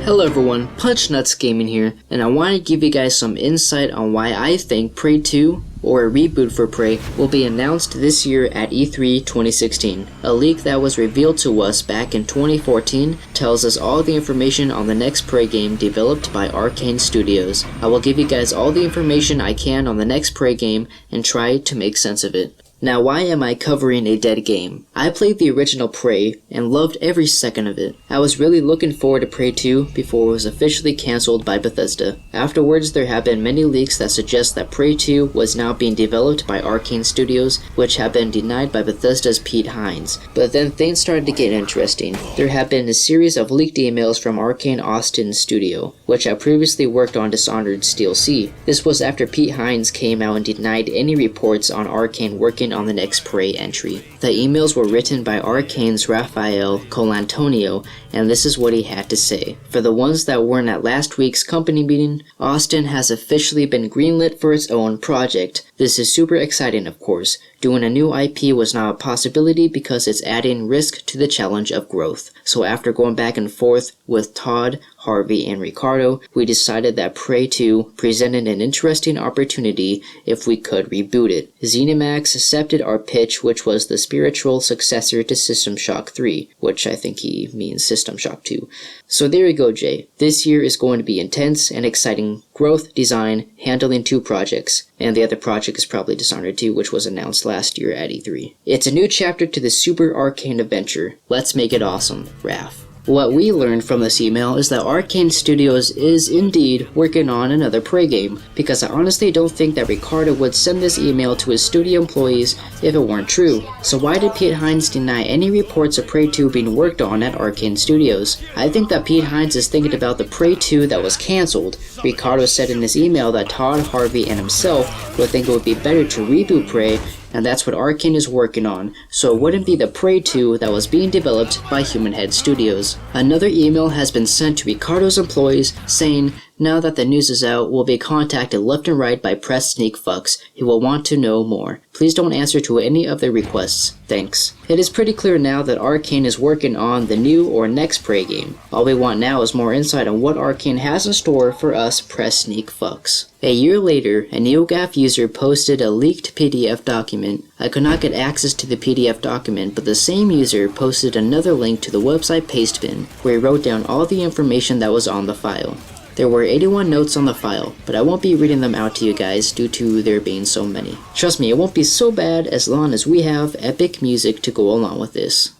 Hello everyone, Punch Nuts Gaming here, and I want to give you guys some insight on why I think Prey 2, or a reboot for Prey, will be announced this year at E3 2016. A leak that was revealed to us back in 2014 tells us all the information on the next Prey game developed by Arkane Studios. I will give you guys all the information I can on the next Prey game and try to make sense of it. Now, why am I covering a dead game? I played the original Prey and loved every second of it. I was really looking forward to Prey 2 before it was officially cancelled by Bethesda. Afterwards, there have been many leaks that suggest that Prey 2 was now being developed by Arkane Studios, which have been denied by Bethesda's Pete Hines. But then things started to get interesting. There have been a series of leaked emails from Arkane Austin Studio, which had previously worked on Dishonored's DLC. This was after Pete Hines came out and denied any reports on Arkane working on the next Prey entry. The emails were written by Arkane's Rafael Colantonio, and this is what he had to say. For the ones that weren't at last week's company meeting, Austin has officially been greenlit for its own project. This is super exciting, of course. Doing a new IP was not a possibility because it's adding risk to the challenge of growth. So after going back and forth with Todd, Harvey, and Ricardo, we decided that Prey 2 presented an interesting opportunity if we could reboot it. ZeniMax accepted our pitch, which was the spiritual successor to System Shock 3, which I think he means System Shock 2. So there you go, Jay. This year is going to be intense and exciting. Growth, design, handling 2 projects, and the other project is probably Dishonored 2, which was announced last year at E3. It's a new chapter to the Super Arkane adventure. Let's make it awesome, Raph. What we learned from this email is that Arkane Studios is indeed working on another Prey game, because I honestly don't think that Ricardo would send this email to his studio employees if it weren't true. So why did Pete Hines deny any reports of Prey 2 being worked on at Arkane Studios? I think that Pete Hines is thinking about the Prey 2 that was cancelled. Ricardo said in his email that Todd, Harvey, and himself would think it would be better to reboot Prey, and that's what Arkane is working on, so it wouldn't be the Prey 2 that was being developed by Human Head Studios. Another email has been sent to Ricardo's employees saying, now that the news is out, we'll be contacted left and right by press sneak fucks who will want to know more. Please don't answer to any of their requests. Thanks. It is pretty clear now that Arkane is working on the new or next Prey game. All we want now is more insight on what Arkane has in store for us press sneak fucks. A year later, a NeoGAF user posted a leaked PDF document. I could not get access to the PDF document, but the same user posted another link to the website pastebin, where he wrote down all the information that was on the file. There were 81 notes on the file, but I won't be reading them out to you guys due to there being so many. Trust me, it won't be so bad as long as we have epic music to go along with this.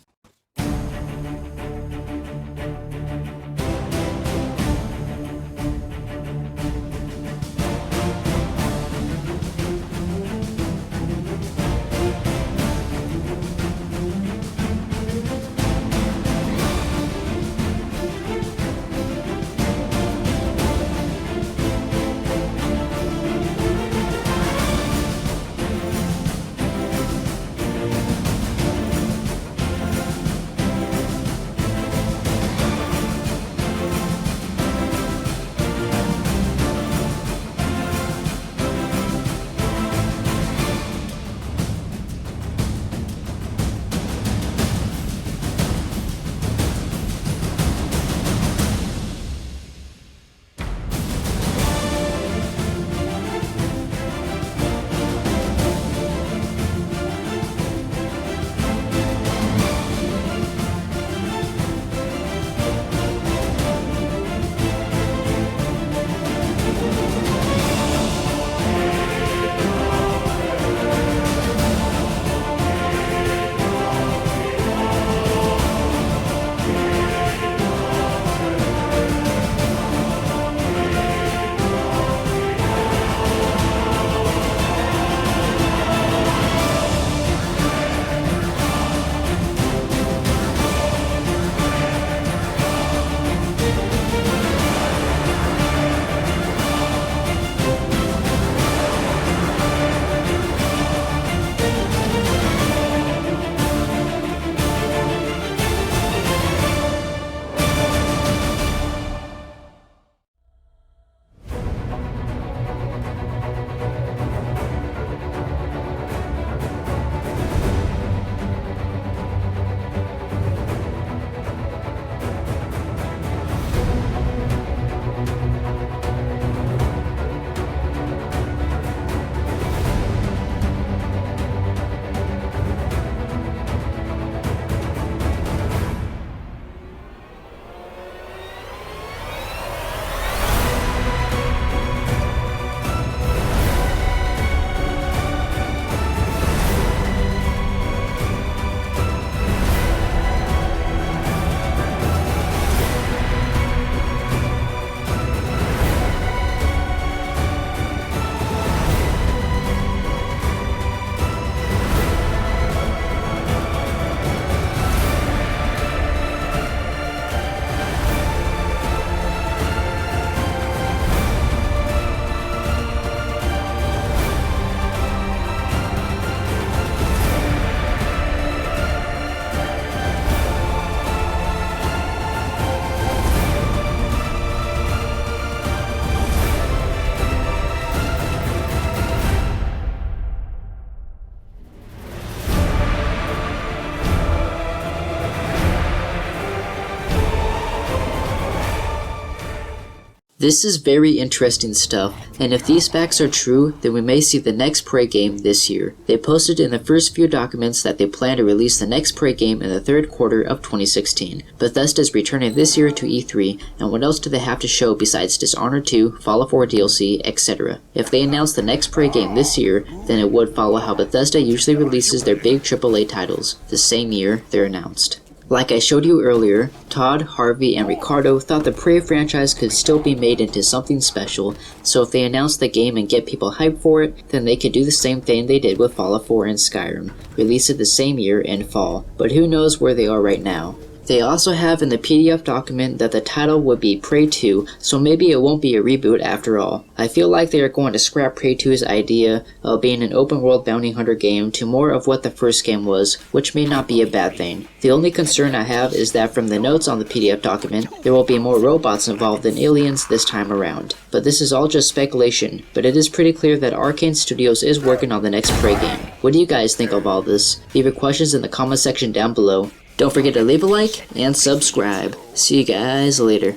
This is very interesting stuff, and if these facts are true, then we may see the next Prey game this year. They posted in the first few documents that they plan to release the next Prey game in the third quarter of 2016. Bethesda is returning this year to E3, and what else do they have to show besides Dishonored 2, Fallout 4 DLC, etc.? If they announce the next Prey game this year, then it would follow how Bethesda usually releases their big AAA titles, the same year they're announced. Like I showed you earlier, Todd, Harvey, and Ricardo thought the Prey franchise could still be made into something special, so if they announce the game and get people hyped for it, then they could do the same thing they did with Fallout 4 and Skyrim, release it the same year in fall, but who knows where they are right now. They also have in the PDF document that the title would be Prey 2, so maybe it won't be a reboot after all. I feel like they are going to scrap Prey 2's idea of being an open world bounty hunter game to more of what the first game was, which may not be a bad thing. The only concern I have is that from the notes on the PDF document, there will be more robots involved than aliens this time around. But this is all just speculation, but it is pretty clear that Arkane Studios is working on the next Prey game. What do you guys think of all this? Leave your questions in the comment section down below. Don't forget to leave a like and subscribe. See you guys later.